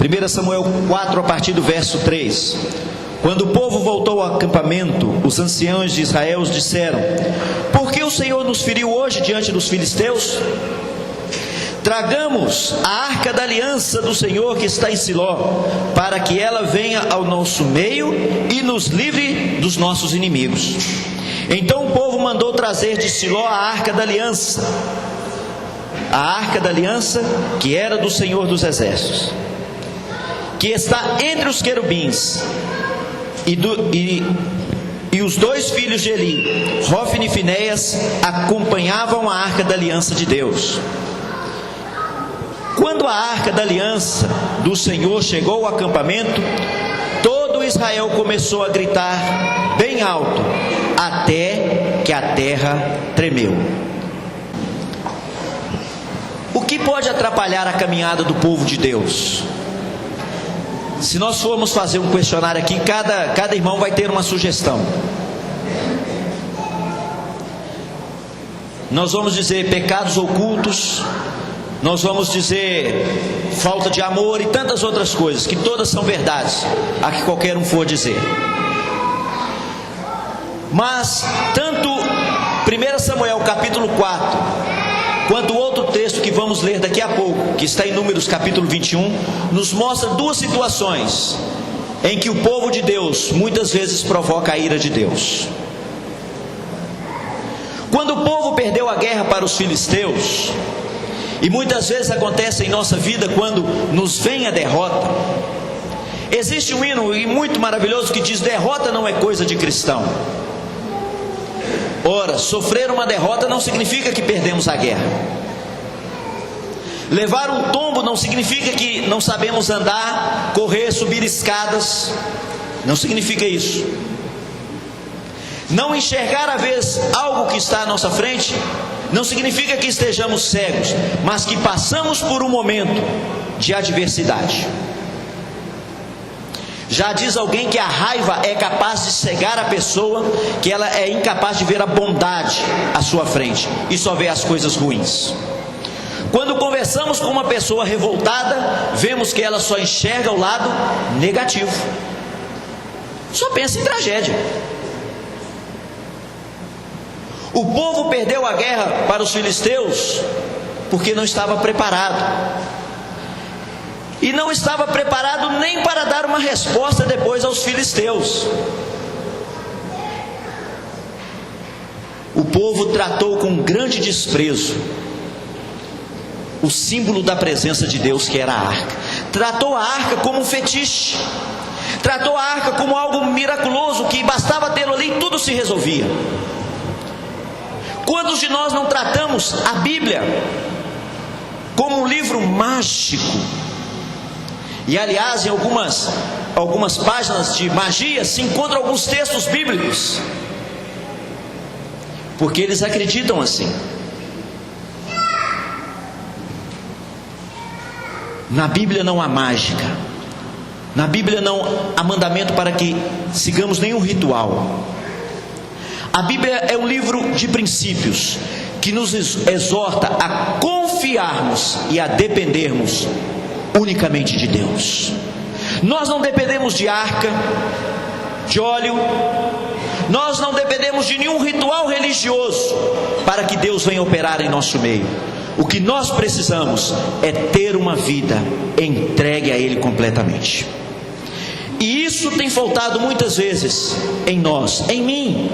1 Samuel 4, a partir do verso 3. Quando o povo voltou ao acampamento, os anciãos de Israel disseram: por que o Senhor nos feriu hoje diante dos filisteus? Tragamos a arca da aliança do Senhor que está em Siló, para que ela venha ao nosso meio e nos livre dos nossos inimigos. Então o povo mandou trazer de Siló a arca da aliança, que era do Senhor dos exércitos, que está entre os querubins, e os dois filhos de Eli, Hofni e Finéias, acompanhavam a arca da aliança de Deus. Quando a arca da aliança do Senhor chegou ao acampamento, todo Israel começou a gritar bem alto, até que a terra tremeu. O que pode atrapalhar a caminhada do povo de Deus? Se nós formos fazer um questionário aqui, cada irmão vai ter uma sugestão. Nós vamos dizer pecados ocultos, nós vamos dizer falta de amor e tantas outras coisas, que todas são verdades, a que qualquer um for dizer. Mas tanto 1 Samuel capítulo 4, quanto o outro texto que vamos ler daqui a pouco, que está em Números capítulo 21, nos mostra duas situações em que o povo de Deus muitas vezes provoca a ira de Deus. Quando o povo perdeu a guerra para os filisteus, e muitas vezes acontece em nossa vida quando nos vem a derrota, existe um hino muito maravilhoso que diz: derrota não é coisa de cristão. Ora, sofrer uma derrota não significa que perdemos a guerra. Levar um tombo não significa que não sabemos andar, correr, subir escadas. Não significa isso. Não enxergar à vez algo que está à nossa frente não significa que estejamos cegos, mas que passamos por um momento de adversidade. Já diz alguém que a raiva é capaz de cegar a pessoa, que ela é incapaz de ver a bondade à sua frente e só vê as coisas ruins. Quando conversamos com uma pessoa revoltada, vemos que ela só enxerga o lado negativo, só pensa em tragédia. O povo perdeu a guerra para os filisteus porque não estava preparado. E não estava preparado nem para dar uma resposta depois aos filisteus. O povo tratou com grande desprezo o símbolo da presença de Deus, que era a arca. Tratou a arca como um fetiche. Tratou a arca como algo miraculoso, que bastava tê-lo ali e tudo se resolvia. Quantos de nós não tratamos a Bíblia como um livro mágico? E aliás, em algumas páginas de magia se encontram alguns textos bíblicos, porque eles acreditam assim. Na Bíblia não há mágica. Na Bíblia não há mandamento para que sigamos nenhum ritual. A Bíblia é um livro de princípios que nos exorta a confiarmos e a dependermos unicamente de Deus. Nós não dependemos de arca, de óleo, nós não dependemos de nenhum ritual religioso para que Deus venha operar em nosso meio. O que nós precisamos é ter uma vida entregue a Ele completamente. E isso tem faltado muitas vezes em nós, em mim.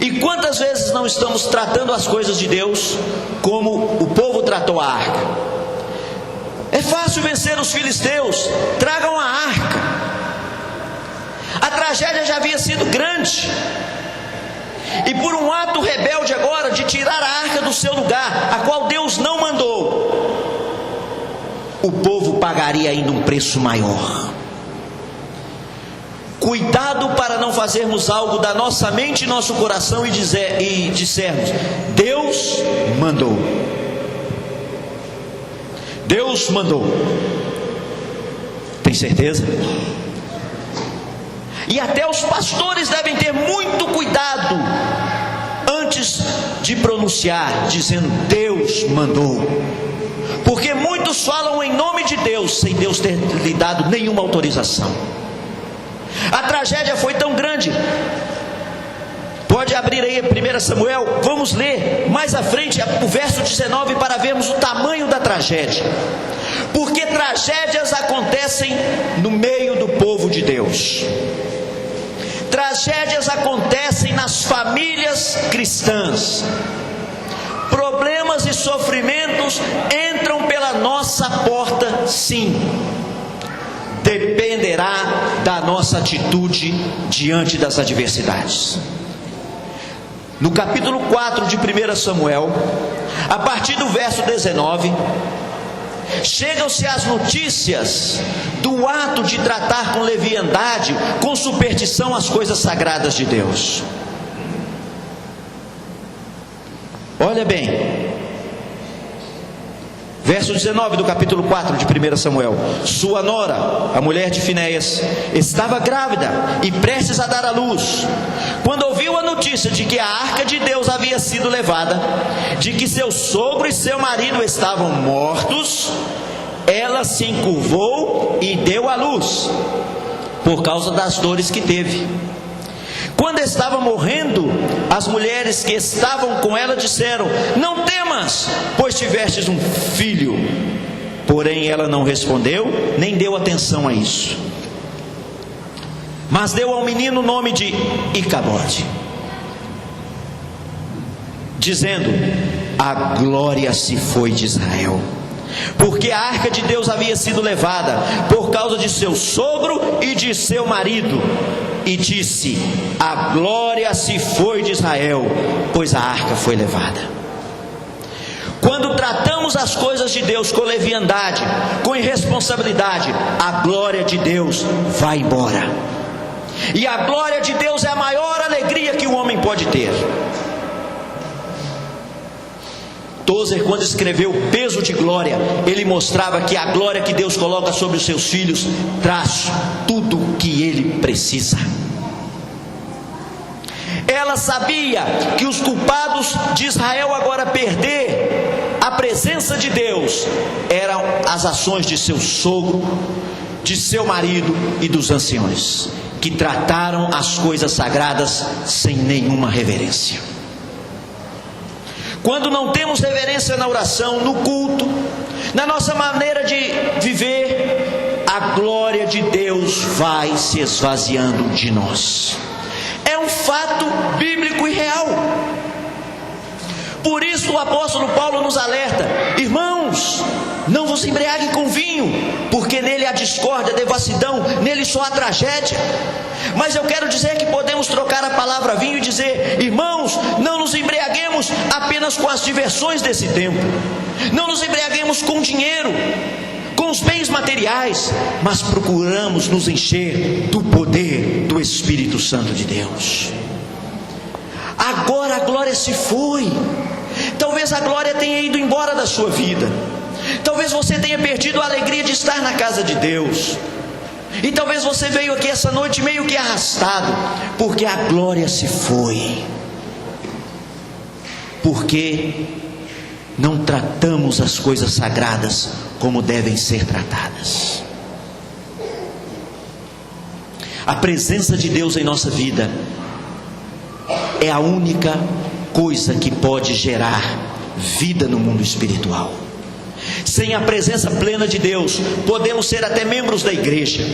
E quantas vezes não estamos tratando as coisas de Deus como o povo tratou a arca? É fácil vencer os filisteus, tragam a arca. A tragédia já havia sido grande, e por um ato rebelde agora de tirar a arca do seu lugar, a qual Deus não mandou, o povo pagaria ainda um preço maior. Cuidado para não fazermos algo da nossa mente e nosso coração e dissermos: Deus mandou. Deus mandou. Tem certeza? E até os pastores devem ter muito cuidado antes de pronunciar, dizendo Deus mandou. porque muitos falam em nome de Deus, sem Deus ter lhe dado nenhuma autorização. A tragédia foi tão grande. Pode abrir aí 1 Samuel, vamos ler mais à frente o verso 19 para vermos o tamanho da tragédia. Porque tragédias acontecem no meio do povo de Deus. Tragédias acontecem nas famílias cristãs. Problemas e sofrimentos entram pela nossa porta, sim. Dependerá da nossa atitude diante das adversidades. No capítulo 4 de 1 Samuel, a partir do verso 19, chegam-se as notícias do ato de tratar com leviandade, com superstição, as coisas sagradas de Deus. Olha bem, verso 19 do capítulo 4 de 1 Samuel. Sua nora, a mulher de Finéias, estava grávida e prestes a dar à luz. Quando ouviu a notícia de que a arca de Deus havia sido levada, de que seu sogro e seu marido estavam mortos, ela se encurvou e deu à luz, por causa das dores que teve. Quando estava morrendo, as mulheres que estavam com ela disseram: não temas, pois tivestes um filho. Porém ela não respondeu, nem deu atenção a isso, mas deu ao menino o nome de Icabode, dizendo: a glória se foi de Israel, porque a arca de Deus havia sido levada por causa de seu sogro e de seu marido. E disse: a glória se foi de Israel, pois a arca foi levada. Quando tratamos as coisas de Deus com leviandade, com irresponsabilidade, a glória de Deus vai embora. E a glória de Deus é a maior alegria que o homem pode ter. Tozer, quando escreveu Peso de Glória, ele mostrava que a glória que Deus coloca sobre os seus filhos traz tudo o que ele precisa. Ela sabia que os culpados de Israel agora perder a presença de Deus eram as ações de seu sogro, de seu marido e dos anciões, que trataram as coisas sagradas sem nenhuma reverência. Quando não temos reverência na oração, no culto, na nossa maneira de viver, a glória de Deus vai se esvaziando de nós. É um fato bíblico e real. Por isso o apóstolo Paulo nos alerta: irmãos, não vos embriaguem com vinho, porque nele há discórdia, devassidão, nele só há tragédia. Mas eu quero dizer que podemos trocar a palavra vinho e dizer: irmãos, não nos embriaguemos apenas com as diversões desse tempo, não nos embriaguemos com dinheiro, com os bens materiais, mas procuramos nos encher do poder do Espírito Santo de Deus. Agora a glória se foi. Talvez a glória tenha ido embora da sua vida. Talvez você tenha perdido a alegria de estar na casa de Deus. E talvez você veio aqui essa noite meio que arrastado, porque a glória se foi. Porque não tratamos as coisas sagradas como devem ser tratadas. A presença de Deus em nossa vida é a única coisa que pode gerar vida no mundo espiritual. Sem a presença plena de Deus, podemos ser até membros da igreja,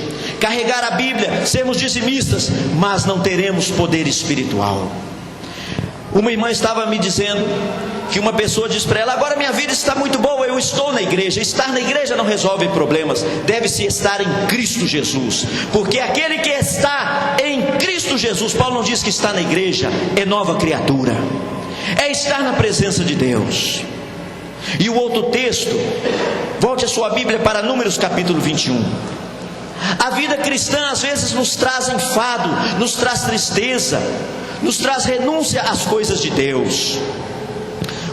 carregar a Bíblia, sermos dizimistas, mas não teremos poder espiritual. Uma irmã estava me dizendo que uma pessoa disse para ela: agora minha vida está muito boa, eu estou na igreja. Estar na igreja não resolve problemas, deve-se estar em Cristo Jesus, porque aquele que está em Cristo Jesus, Paulo não diz que está na igreja, é nova criatura, é estar na presença de Deus. E o outro texto, volte a sua Bíblia para Números capítulo 21. A vida cristã às vezes nos traz enfado, nos traz tristeza, nos traz renúncia às coisas de Deus.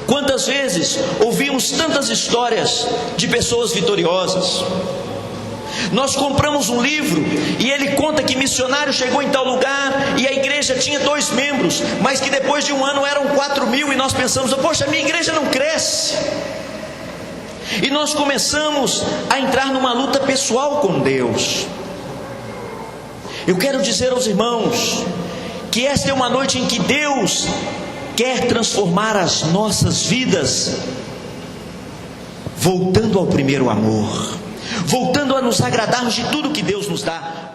Quantas vezes ouvimos tantas histórias de pessoas vitoriosas? Nós compramos um livro e ele conta que missionário chegou em tal lugar e a igreja tinha 2 membros, mas que depois de um ano eram 4.000, e nós pensamos: poxa, minha igreja não cresce. e nós começamos a entrar numa luta pessoal com Deus. Eu quero dizer aos irmãos que esta é uma noite em que Deus quer transformar as nossas vidas, voltando ao primeiro amor, voltando a nos agradarmos de tudo que Deus nos dá.